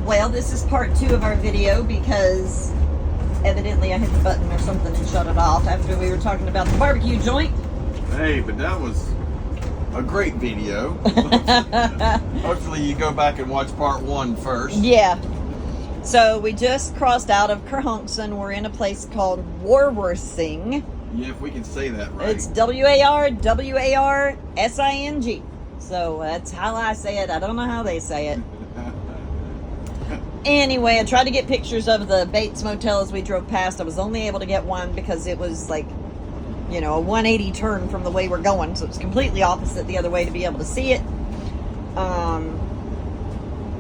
Well, this is part 2 of our video because evidently I hit the button or something and shut it off after we were talking about the barbecue joint. Hey, but that was a great video. Hopefully you go back and watch part 1 first. Yeah. So we just crossed out of Kerhonkson. We're in a place called Warworthing. Yeah, if we can say that right. It's W-A-R-W-A-R-S-I-N-G. So that's how I say it. I don't know how they say it. Anyway, I tried to get pictures of the Bates Motel as we drove past. I was only able to get one because it was like, you know, a 180 turn from the way we're going. So it's completely opposite the other way to be able to see it.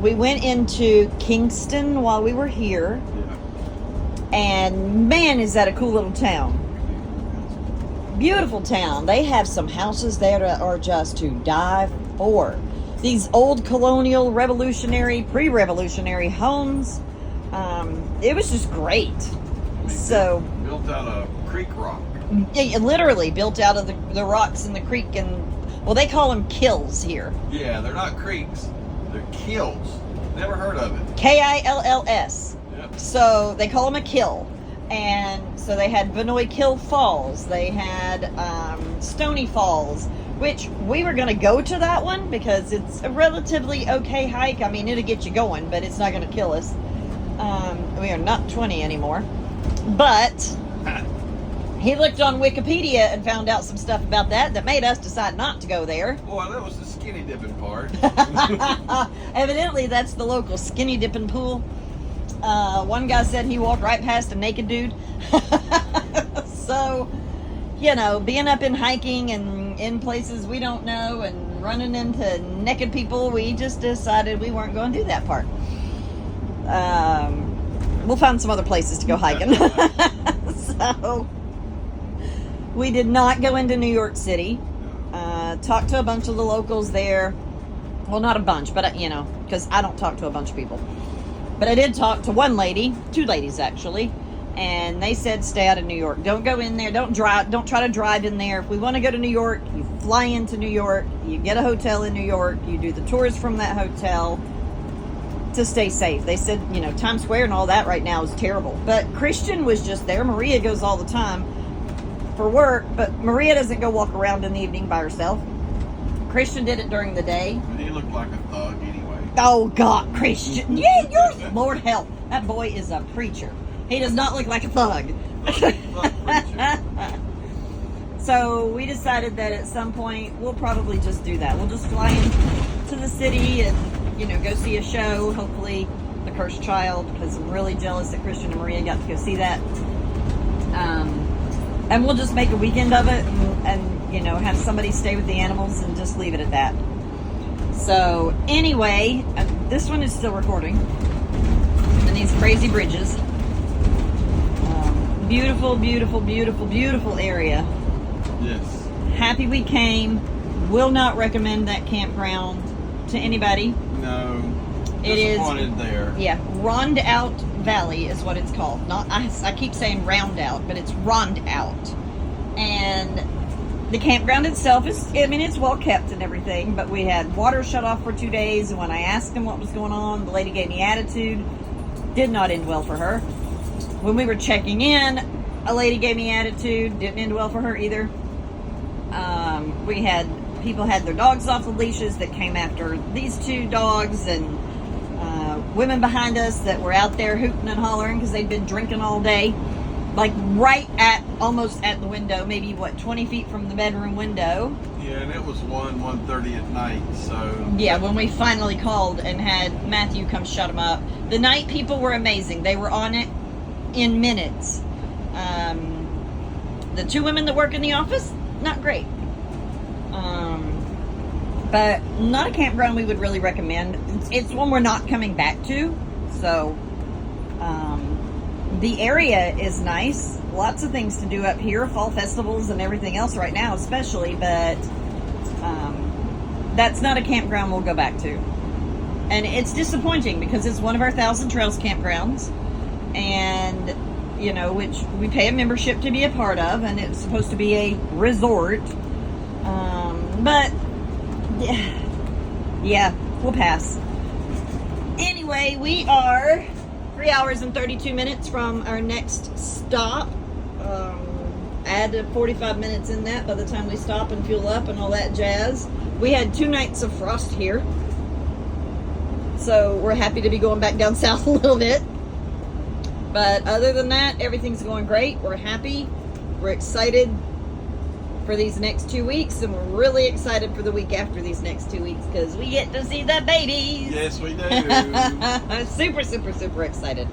We went into Kingston while we were here. Yeah. And man, is that a cool little town. Beautiful town. They have some houses there that are just to die for. These old colonial, revolutionary, pre-revolutionary homes. It was just great. So built out of creek rock. yeah, literally built out of the rocks in the creek, and well, they call them kills here. Yeah, they're not creeks. They're kills. Never heard of it. Kills. Yep. So they call them a kill. And so they had Vinoy Kill Falls. They had Stony Falls, which we were going to go to that one because it's a relatively okay hike. I mean, it'll get you going, but it's not going to kill us. We are not 20 anymore. But he looked on Wikipedia and found out some stuff about that made us decide not to go there. Boy, that was the skinny dipping part. Evidently, that's the local skinny dipping pool. One guy said he walked right past a naked dude. So, you know, being up in hiking and in places we don't know and running into naked people, we just decided we weren't going to do that part. We'll find some other places to go hiking. So, we did not go into New York City. Talked to a bunch of the locals there. Well, not a bunch, but, you know, because I don't talk to a bunch of people. But I did talk to one lady, 2 ladies actually, and they said stay out of New York. Don't go in there. Don't try to drive in there. If we want to go to New York, you fly into New York, you get a hotel in New York, you do the tours from that hotel to stay safe. They said, you know, Times Square and all that right now is terrible. But Christian was just there. Maria goes all the time for work, but Maria doesn't go walk around in the evening by herself. Christian did it during the day. He looked like a thug anyway. Oh, God, Christian. Yeah, yours. Lord help. That boy is a preacher. He does not look like a thug. So we decided that at some point we'll probably just do that. We'll just fly into the city and, you know, go see a show. Hopefully The Cursed Child, because I'm really jealous that Christian and Maria got to go see that. And we'll just make a weekend of it and, you know, have somebody stay with the animals and just leave it at that. So, anyway, this one is still recording. And these crazy bridges. Beautiful, beautiful, beautiful, beautiful area. Yes. Happy we came. Will not recommend that campground to anybody. No. It is. Disappointed there. Yeah, Rondout Valley is what it's called. Not I keep saying Roundout, but it's Rondout. And the campground itself is, I mean, it's well kept and everything, but we had water shut off for 2 days, and when I asked them what was going on, the lady gave me attitude. Did not end well for her. When we were checking in, a lady gave me attitude. Didn't end well for her either. We had people had their dogs off the leashes that came after these 2 dogs, and women behind us that were out there hooting and hollering because they'd been drinking all day. Like right at, almost at the window, maybe 20 feet from the bedroom window. Yeah, and it was 1:30 at night, so. Yeah, when we finally called and had Matthew come shut them up. The night people were amazing. They were on it in minutes. The 2 women that work in the office, not great. But not a campground we would really recommend. It's one we're not coming back to, so. The area is nice. Lots of things to do up here. Fall festivals and everything else right now especially. But that's not a campground we'll go back to. And it's disappointing because it's one of our 1,000 Trails campgrounds. And, you know, which we pay a membership to be a part of. And it's supposed to be a resort. But, yeah, we'll pass. Anyway. anyway, we are 3 hours and 32 minutes from our next stop. Add 45 minutes in that by the time we stop and fuel up and all that jazz. We had 2 nights of frost here, so we're happy to be going back down south a little bit. But other than that, everything's going great. We're happy. We're excited for these next 2 weeks, and we're really excited for the week after these next 2 weeks because we get to see the babies. Yes, we do. Super, super, super excited.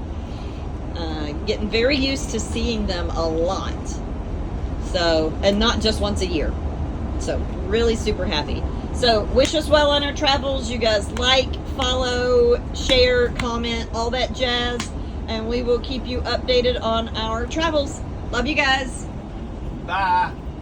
Getting very used to seeing them a lot. So, and not just once a year. So, really super happy. So, wish us well on our travels. You guys like, follow, share, comment, all that jazz. And we will keep you updated on our travels. Love you guys. Bye.